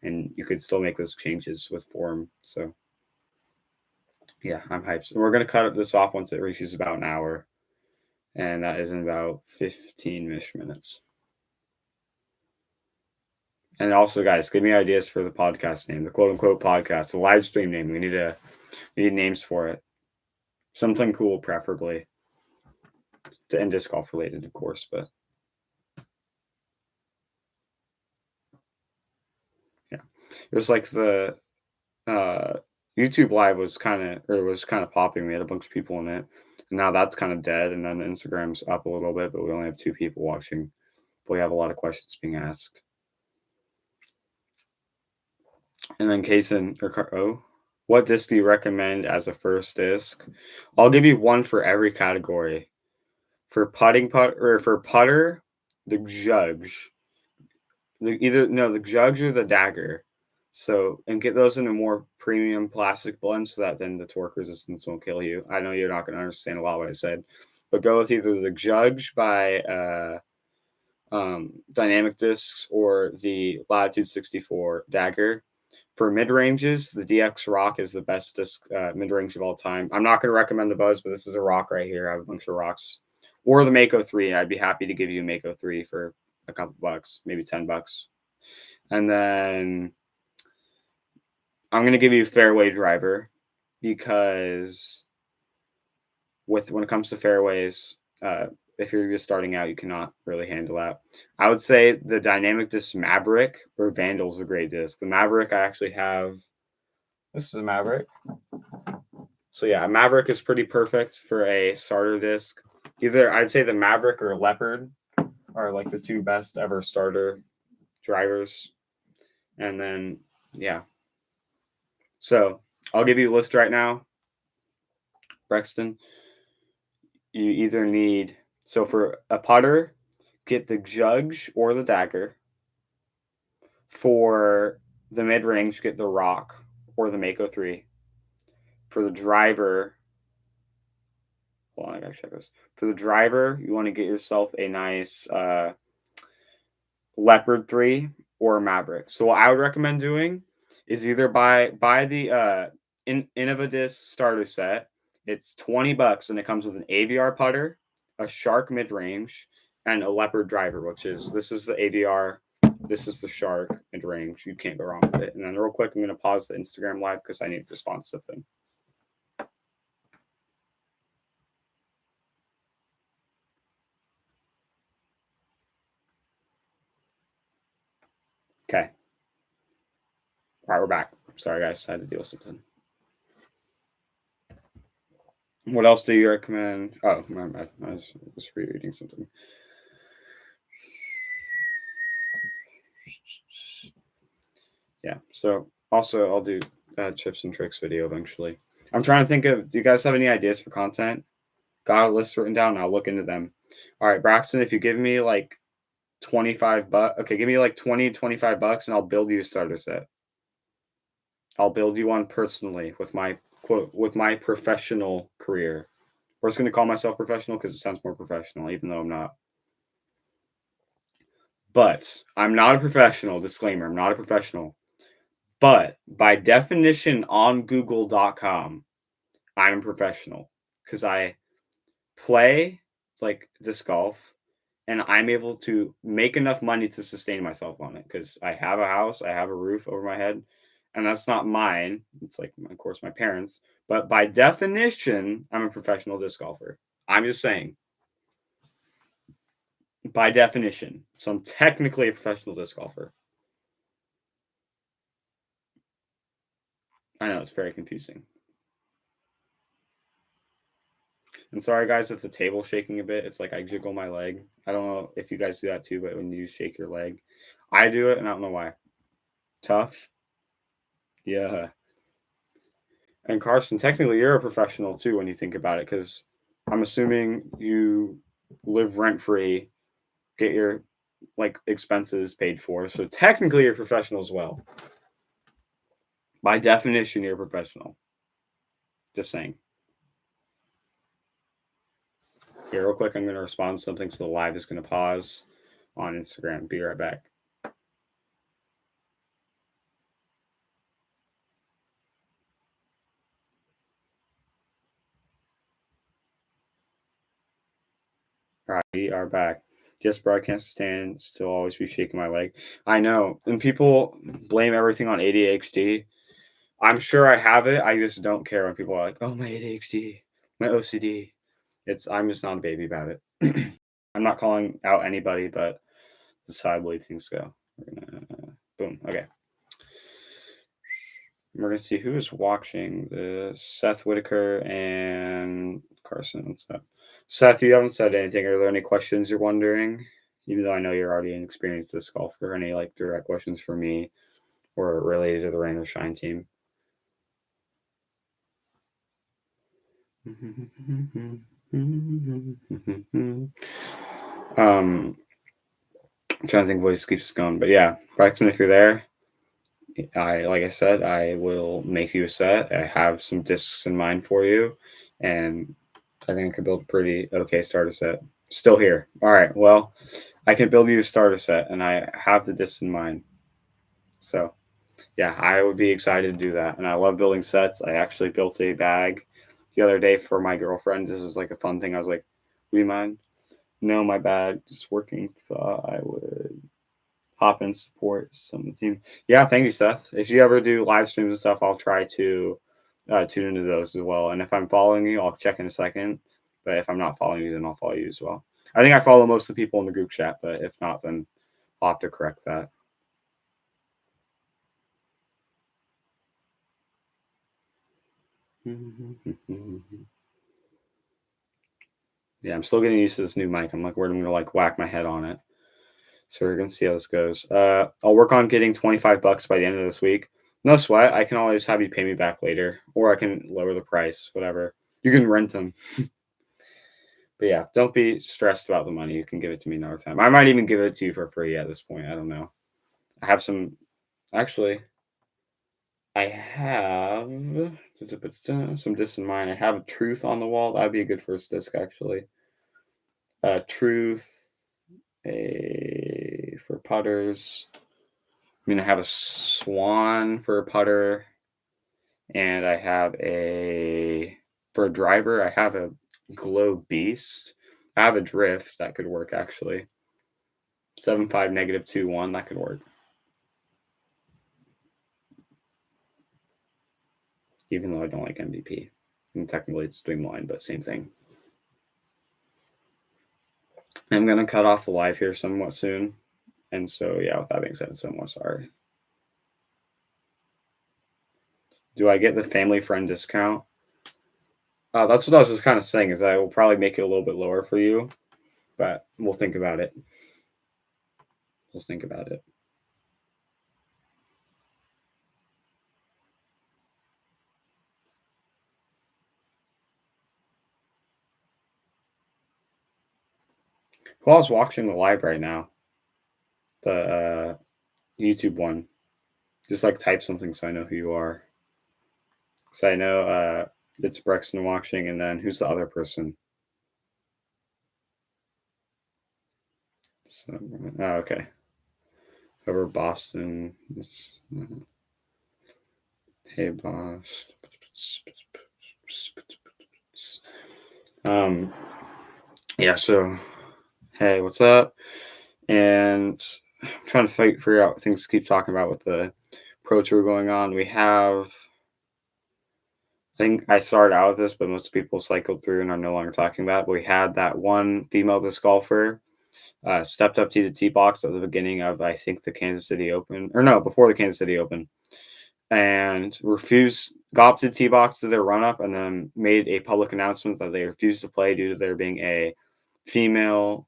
and you could still make those changes with form. So yeah, I'm hyped. So we're going to cut this off once it reaches about an hour. And that is in about 15-ish minutes. And also, guys, give me ideas for the podcast name, the quote unquote podcast, the live stream name. We need names for it. Something cool, preferably. To end disc golf related, of course, but yeah. It was like the YouTube live was kind of popping. We had a bunch of people in it. And now that's kind of dead. And then Instagram's up a little bit, but we only have 2 people watching. But we have a lot of questions being asked. And then Kaysen or what disc do you recommend as a first disc? I'll give you one for every category. For for putter, the Judge. The Judge or the Dagger. So and get those in a more premium plastic blend so that then the torque resistance won't kill you. I know you're not going to understand a lot of what I said, but go with either the Judge by Dynamic Discs or the Latitude 64 Dagger. For mid ranges, the DX Rock is the best disc mid range of all time. I'm not going to recommend the Buzz, but this is a rock right here. I have a bunch of rocks. Or the Mako 3. I'd be happy to give you a Mako 3 for a couple bucks, maybe $10. And then I'm going to give you Fairway Driver because when it comes to fairways, if you're just starting out, you cannot really handle that. I would say the Dynamic Disc Maverick or Vandal's a great disc. The Maverick, I actually have. This is a Maverick. So yeah, a Maverick is pretty perfect for a starter disc. Either I'd say the Maverick or Leopard are like the 2 best ever starter drivers. And then yeah. So I'll give you a list right now. Brexton, you either need, so for a putter, get the Judge or the Dagger. For the mid-range, get the Rock or the Mako 3. For the driver, hold on, I gotta check this. For the driver, you want to get yourself a nice Leopard 3 or Maverick. So what I would recommend doing is either buy the Innovadis starter set. It's $20 and it comes with an AVR putter, a Shark mid-range, and a Leopard driver, this is the AVR, this is the Shark mid-range. You can't go wrong with it. And then real quick, I'm going to pause the Instagram live because I need to respond to something. Okay. All right, we're back. Sorry, guys. I had to deal with something. What else do you recommend? Oh, my bad. I was just rereading something. Yeah. So also, I'll do tips and tricks video eventually. I'm trying to think of. Do you guys have any ideas for content? Got a list written down. I'll look into them. All right, Braxton. If you give me like $25, okay, give me like $20-$25, and I'll build you a starter set. I'll build you one personally with my professional career. We're just going to call myself professional because it sounds more professional, even though I'm not. But I'm not a professional. Disclaimer: I'm not a professional. But by definition on Google.com, I'm a professional because I play like disc golf, and I'm able to make enough money to sustain myself on it because I have a house, I have a roof over my head, and that's not mine. It's like, of course, my parents. But by definition, I'm a professional disc golfer. I'm just saying. By definition. So I'm technically a professional disc golfer. I know, it's very confusing. And sorry, guys, if the table's shaking a bit. It's like I jiggle my leg. I don't know if you guys do that too, but when you shake your leg, I do it, and I don't know why. Tough. Yeah. And Carson, technically, you're a professional too when you think about it, because I'm assuming you live rent free, get your like expenses paid for. So technically, you're a professional as well. By definition, you're a professional. Just saying. Here, real quick, I'm going to respond to something, so the live is going to pause on Instagram. Be right back. All right, we are back. Just broadcast stand, still always be shaking my leg. I know, and people blame everything on ADHD. I'm sure I have it. I just don't care when people are like, "Oh, my ADHD, my OCD." I'm just not a baby about it. I'm not calling out anybody, but this is how I believe things go. Boom. Okay. We're gonna see who is watching this. Seth Whitaker and Carson. What's up? Seth, you haven't said anything. Are there any questions you're wondering? Even though I know you're already an experienced disc golfer, any like direct questions for me or related to the Rain or Shine team? I'm trying to think voice keeps going, but yeah, Braxton, if you're there, like I said, I will make you a set. I have some discs in mind for you, and I think I could build a pretty okay starter set. Still here. All right. Well, I can build you a starter set, and I have the discs in mind. So, yeah, I would be excited to do that. And I love building sets. I actually built a bag the other day for my girlfriend. This is like a fun thing. I was like, "Do you mind?" No, my bad. Just working. Thought I would hop and support some team. Yeah, thank you, Seth. If you ever do live streams and stuff, I'll try to tune into those as well. And if I'm following you, I'll check in a second. But if I'm not following you, then I'll follow you as well. I think I follow most of the people in the group chat, but if not, then I'll have to correct that. Yeah, I'm still getting used to this new mic. I'm like, where am I gonna like whack my head on it? So we're gonna see how this goes. I'll work on getting $25 by the end of this week. No sweat. I can always have you pay me back later, or I can lower the price. Whatever. You can rent them. But yeah, don't be stressed about the money. You can give it to me another time. I might even give it to you for free at this point. I don't know. I have some actually. I have some discs in mind. I have Truth on the wall. That'd be a good first disc actually. Truth, a for putters. I have a Swan for a putter, and I have a for a driver. I have a Glow Beast. I have a Drift that could work actually. 7.5 -2 1 that could work. Even though I don't like MVP, and technically it's Streamline, but same thing. I'm gonna cut off the live here somewhat soon, and so yeah. With that being said, somewhat sorry. Do I get the family friend discount? That's what I was just kind of saying. Is I will probably make it a little bit lower for you, but we'll think about it. We'll think about it. Who else watching the live right now? The YouTube one. Just like type something so I know who you are. So I know it's Brexton watching, and then who's the other person? So, okay. Over Boston. Hey, boss. Yeah. So, hey, what's up? And I'm trying to figure out things to keep talking about with the pro tour going on. We have. I think I started out with this, but most people cycled through and are no longer talking about it. But we had that one female disc golfer stepped up to the tee box at the beginning of, I think, the Kansas City Open, or no, before the Kansas City Open, and got up to the tee box to their run up, and then made a public announcement that they refused to play due to there being a male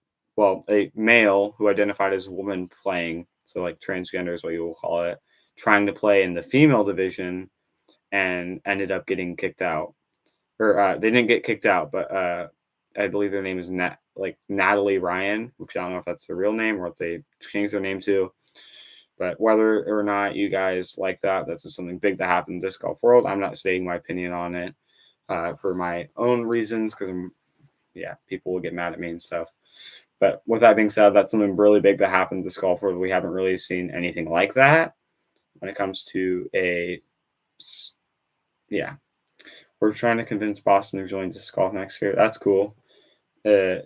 who identified as a woman playing, so like transgender is what you will call it, trying to play in the female division, and ended up getting kicked out. Or they didn't get kicked out, but I believe their name is Natalie Ryan, which I don't know if that's their real name or what they changed their name to. But whether or not you guys like that, that's just something big that happened in the disc golf world. I'm not stating my opinion on it for my own reasons because people will get mad at me and stuff. But with that being said, that's something really big that happened in disc golf world. We haven't really seen anything like that when it comes to we're trying to convince Boston to join disc golf next year. That's cool. I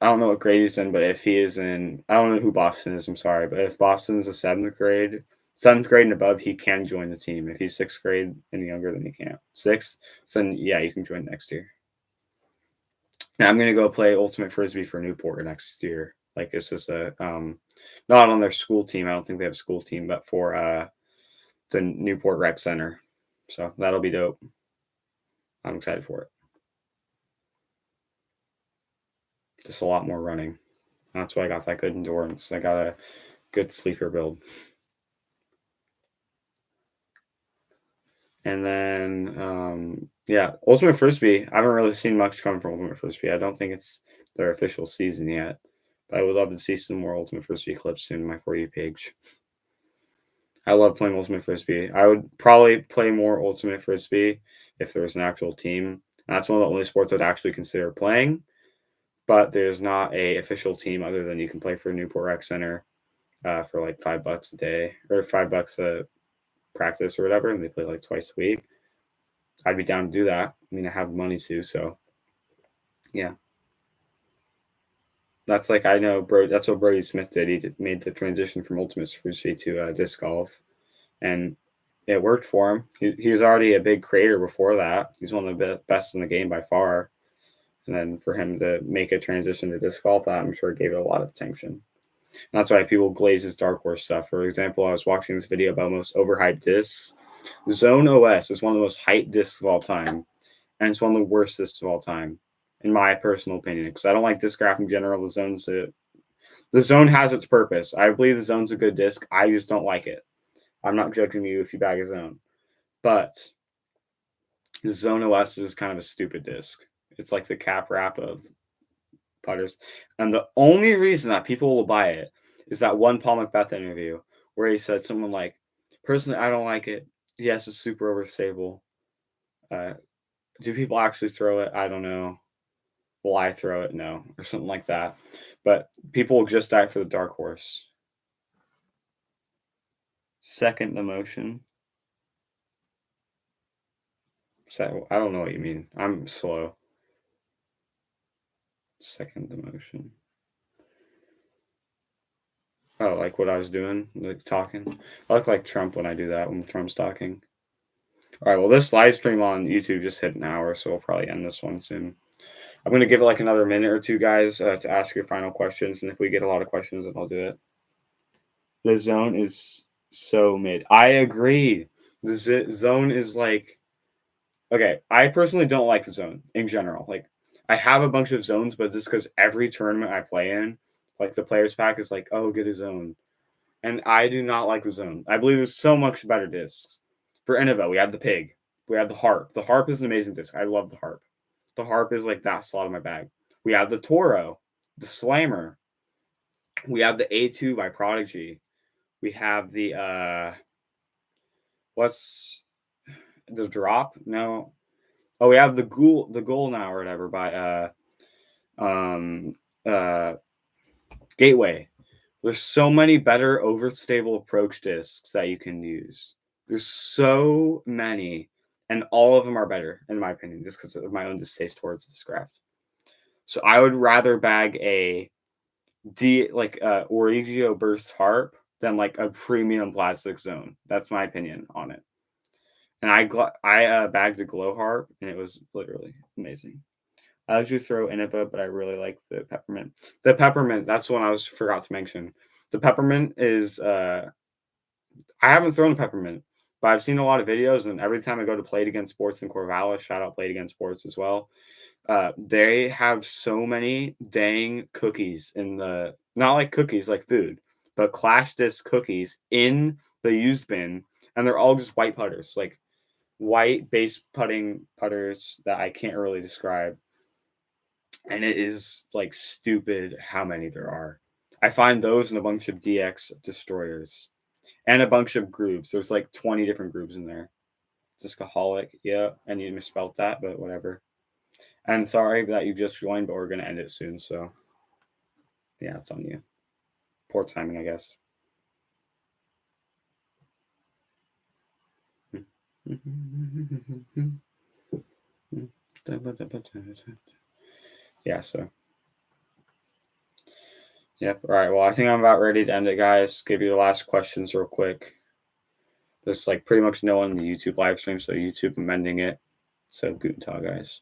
don't know what grade he's in, but if he is in, I don't know who Boston is. I'm sorry, but if Boston's a seventh grade and above, he can join the team. If he's sixth grade and younger, then he can't. Sixth, so then you can join next year. Now I'm gonna go play ultimate frisbee for Newport next year. Like it's just not on their school team. I don't think they have a school team, but for the Newport Rec Center. So that'll be dope. I'm excited for it. Just a lot more running. That's why I got that good endurance. I got a good sleeper build. And then, Ultimate Frisbee. I haven't really seen much come from Ultimate Frisbee. I don't think it's their official season yet. But I would love to see some more Ultimate Frisbee clips soon on my For You page. I love playing Ultimate Frisbee. I would probably play more Ultimate Frisbee if there was an actual team. And that's one of the only sports I'd actually consider playing. But there's not a official team other than you can play for Newport Rec Center for like $5 a day or $5 a practice or whatever, and they play like twice a week. I'd be down to do that. I have money to, so yeah. That's like I know, bro. That's what Brody Smith did. He made the transition from Ultimate Frisbee to disc golf, and it worked for him. He was already a big creator before that. He's one of the best in the game by far. And then for him to make a transition to disc golf, I'm sure gave it a lot of attention. And that's why people glaze his Dark Horse stuff. For example, I was watching this video about most overhyped discs. Zone OS is one of the most hyped discs of all time, and it's one of the worst discs of all time, in my personal opinion. Because I don't like Discraft in general. The Zone has its purpose. I believe the Zone's a good disc. I just don't like it. I'm not judging you if you bag a Zone, but the Zone OS is kind of a stupid disc. It's like the cap wrap of putters. And the only reason that people will buy it is that one Paul Macbeth interview where he said something like, "Personally, I don't like it. Yes, it's super overstable. Uh, do people actually throw it? I don't know. Will I throw it? No," or something like that. But people will just die for the dark horse. Second the motion. So, I don't know what you mean. I'm slow. Second the motion. Oh, like what I was doing, like talking. I look like Trump when I do that, when Trump's talking. All right, well, this live stream on YouTube just hit an hour, so we'll probably end this one soon. I'm going to give it like another minute or two, guys, to ask your final questions. And if we get a lot of questions, then I'll do it. The zone is so mid. I agree. The zone is like, okay, I personally don't like the zone in general. Like, I have a bunch of zones, but just because every tournament I play in, like the players pack is like, oh, get a zone. And I do not like the zone. I believe there's so much better discs. For Innova, we have the pig. We have the harp. The harp is an amazing disc. I love the harp. The harp is like that slot in my bag. We have the Toro, the Slammer. We have the A2 by Prodigy. We have the what's the drop? No. Oh, we have the goal now or whatever by um uh Gateway. There's so many better overstable approach discs that you can use. There's so many, and all of them are better, in my opinion, just because of my own distaste towards this craft. So I would rather bag a Origio Burst Harp than like a premium plastic zone. That's my opinion on it. And I bagged a Glow Harp, and it was literally amazing. I usually throw Innova, but I really like the peppermint. The peppermint, that's the one I forgot to mention. The peppermint is I haven't thrown a peppermint, but I've seen a lot of videos, and every time I go to Played Against Sports in Corvallis, shout out Played Against Sports as well. They have so many dang cookies in the not like cookies like food, but Clash Disc cookies in the used bin, and they're all just white putters, like white base putting putters that I can't really describe. And it is like stupid how many there are. I find those in a bunch of DX destroyers and a bunch of grooves. There's like 20 different grooves in there. Discaholic, yeah, and you misspelled that, but whatever. And sorry that you just joined, but we're gonna end it soon. So yeah, it's on you. Poor timing, I guess. Yeah, so yep. All right. Well, I think I'm about ready to end it, guys. Give you the last questions real quick. There's like pretty much no one in the YouTube live stream, so YouTube, I'm ending it. So guten Tag, guys.